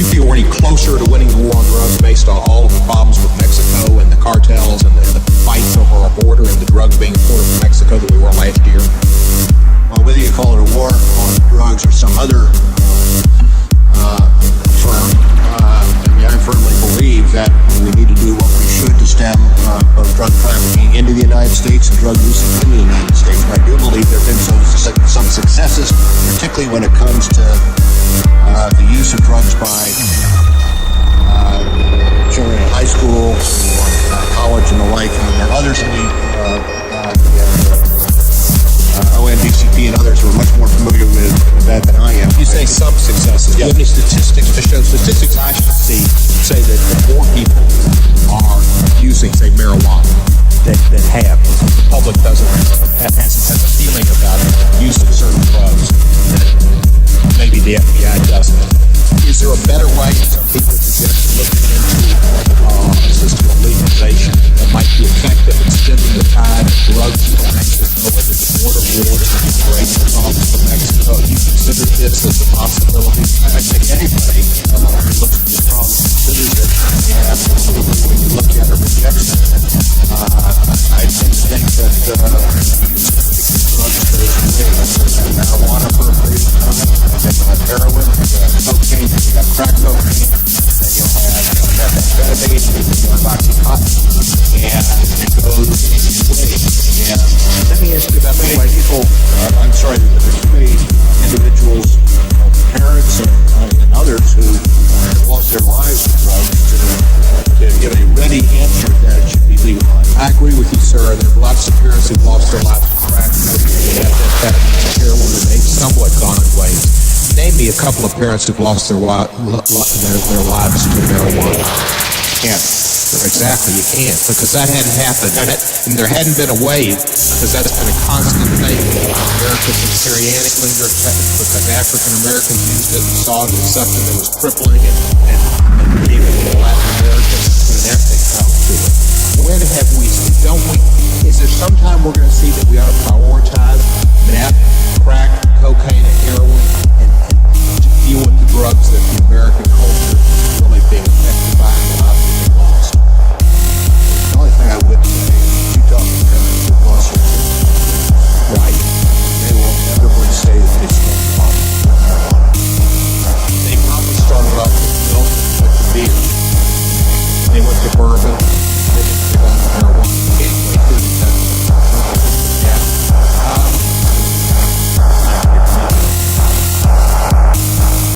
you feel we're any closer to winning the war on drugs based on all of the problems with Mexico and the cartels and the fights over our border and the drugs being imported from Mexico that we were last year? Well, whether you call it a war on drugs or some other firm, I firmly believe that we need to do what we should to stem both drug trafficking into the United States and drug use in the United States. But I do believe there have been some successes, particularly when it comes to the use of drugs by children in high school or college and the like. And there are others ONDCP and others who are much more familiar with that than I am. You say some successes. Do you have any statistics to show? Statistics I should see say that more people are using, say, marijuana that have. The public has a feeling about using certain drugs that maybe the FBI doesn't. Is there a better way? Some people suggest looking into a system of legalization that might be effective in stemming the tide of drugs from Mexico into the border wars and immigration problems from Mexico. You consider this as a possibility? I think anybody who looks at this problem considers it, and when you look at it, rejects it. I tend to think that the use of drugs goes away. Marijuana for a period of time, then you'll have heroin, cocaine, you got crack cocaine, then you'll have methamphetamine, you'll have Oxycontin, and it goes in waves. And let me ask you about the way people, I'm sorry, there's many individuals, parents and others who lost their lives to drugs to give a ready answer that it should be legalized. I agree with you, sir. There are lots of parents who've lost their lives to crack, heroin, and they've somewhat gone in ways. Name me a couple of parents who've lost their lives to marijuana. Can't. Exactly, you can't, because that hadn't happened, and there hadn't been a wave, because that's been a constant thing. Americans and Syrianic linger, because African Americans used it and saw it as something that was crippling, and even Latin Americans and everything fell to it. When have we, don't we, is there some time we're going to see that we ought to prioritize meth, crack, cocaine, and heroin, and to deal with the